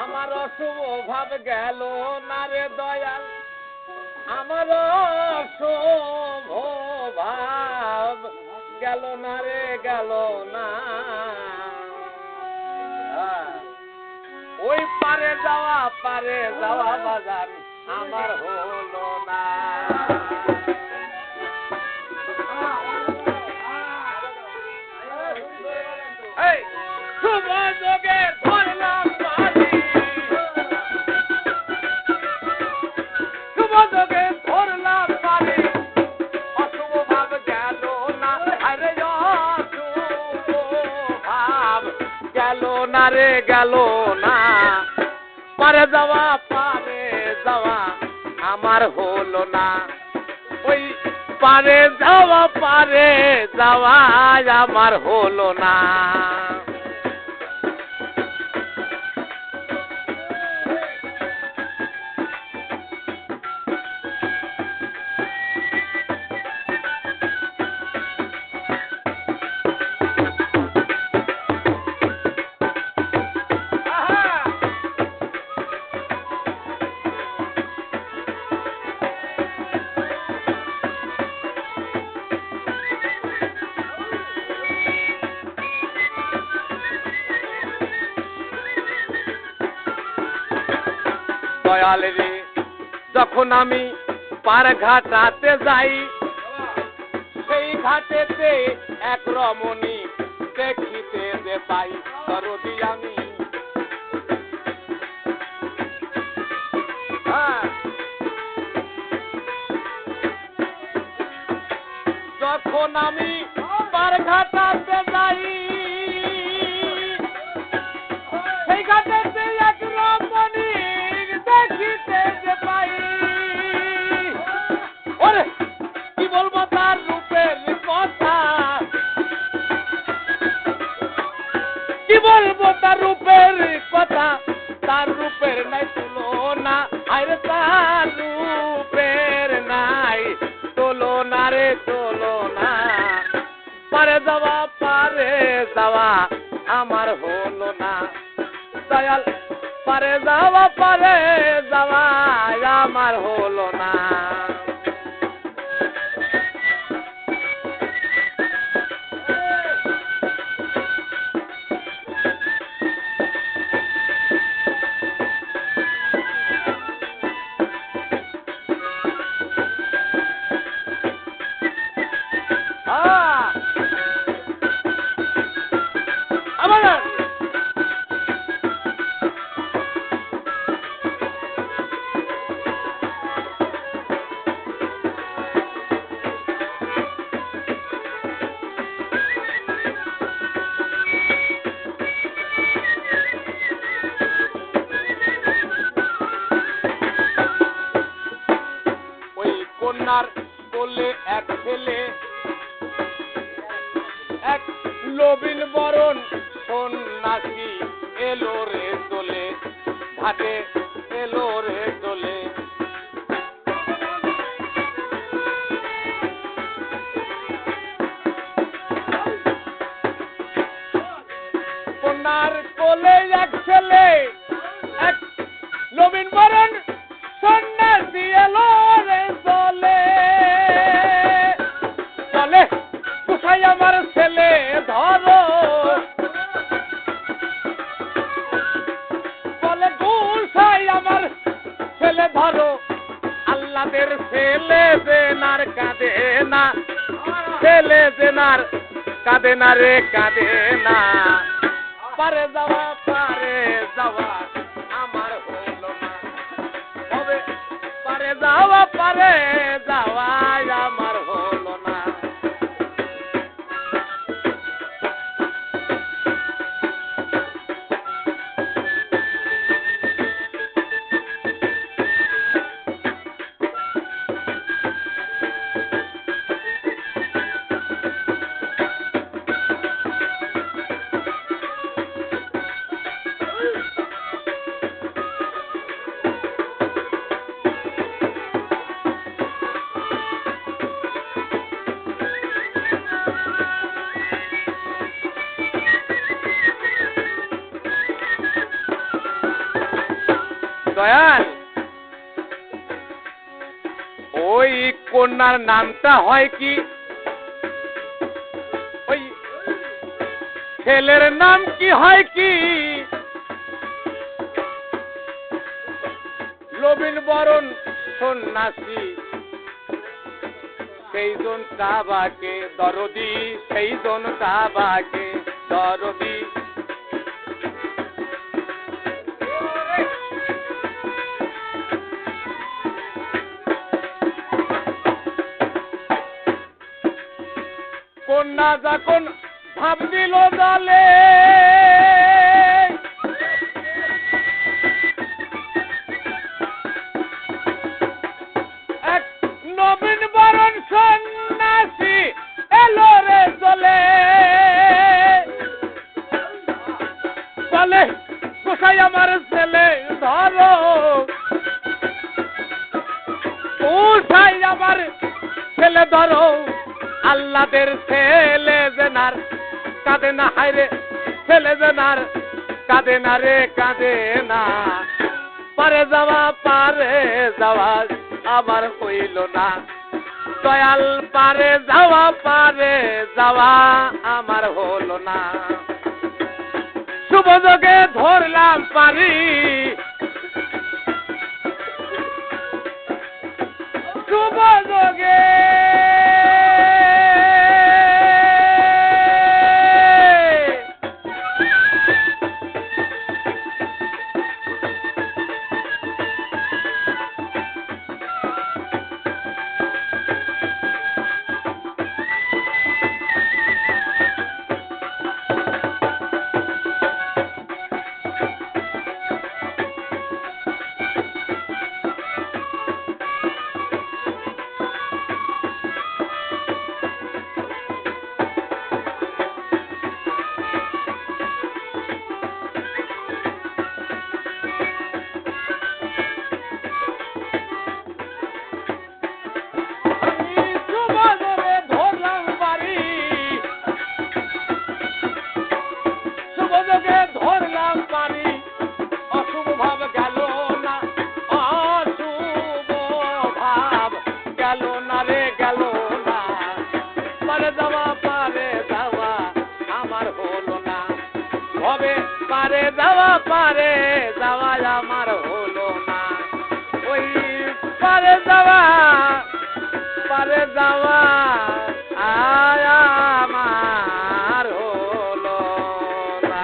আমার অশুভ ভাব গেল না রে দয়াল, আমার অশুভ ভাব গেল না রে, গেল না। ওই পারে যাওয়া বাজার আমার হলো না। এই শুভ যোগে ধরলাম পারি, শুভ যোগে ধরলাম পারি, অশুভ ভাব গেল না। আরে অশুভ ভাব গেল না রে, গেল না। পারে যাওয়া আমার হলো না। ওই পারে যাওয়া আমার হলো না। দয়াল রে, যখন আমি পার ঘাটাতে যাই, সেই ঘাটেতে এক রমণী দেখিতে যে পাই, দরদি আমি যখন আমি পার ঘাটাতে যাই, সেই ঘাটেতে এক রমণী দেখিতে যে পাই। ওরে কি বলবো তার রূপের কথা, কি বলবো তার রূপের কথা, তার রূপের নাই তুলনা। আরে তার রূপের নাই তুলনা রে, তুলনা। পারে যাওয়া আমার হলো না দয়াল, পারে যাওয়া আমার হলো না। কন্যার কোলে এক ছেলে, এক নবীন বরণ সন্ন্যাসী এলো রে দোলে, ঘাটে এলো রে দোলে। কন্যার কোলে এক ছেলে, এক নবীন বরণ সন্ন্যাসী এলো রে দোলে। চলে কোথায় আমার ছেলে ধরো, বলে কোথায় আমার ছেলে ধরো। আল্লাদের ছেলে দেনার কাঁদে না, ছেলে দেনার কাঁদে না রে, কাঁদে না। পারে যাওয়া আমার হলো না। হবে পারে যাওয়া আমার হলো না। দয়াল ওই কন্যার নামটা হয় কি ওই ছেলের নাম কি হয় কি লবিন বরণ সন্ন্যাসী সেই জন কাবাকে দরদি সেই জন কাবাকে দরদি কন্যা যখন ভাব দিল দলে এক নবীন বরণ সন্ন্যাসী এলো রে চলে বলে গোসাই আমার ছেলে ধরো গোসাই আমার ছেলে ধরো আল্লাদের ছেলে জেনার কাঁদে না হায়রে ছেলে জেনার কাঁদে না রে কাঁদে না পারে যাওয়া আমার হইল না দয়াল পারে যাওয়া আমার হলো না শুভ যোগে ধরলাম পারি শুভ যোগে ধরলাম পারি অশুভ ভাব গেল না অশুভ ভাব গেল না রে গেল না পারে যাওয়া আমার হলো না হবে পারে যাওয়া আমার হলো না ওই পারে যাওয়া আমার হলো না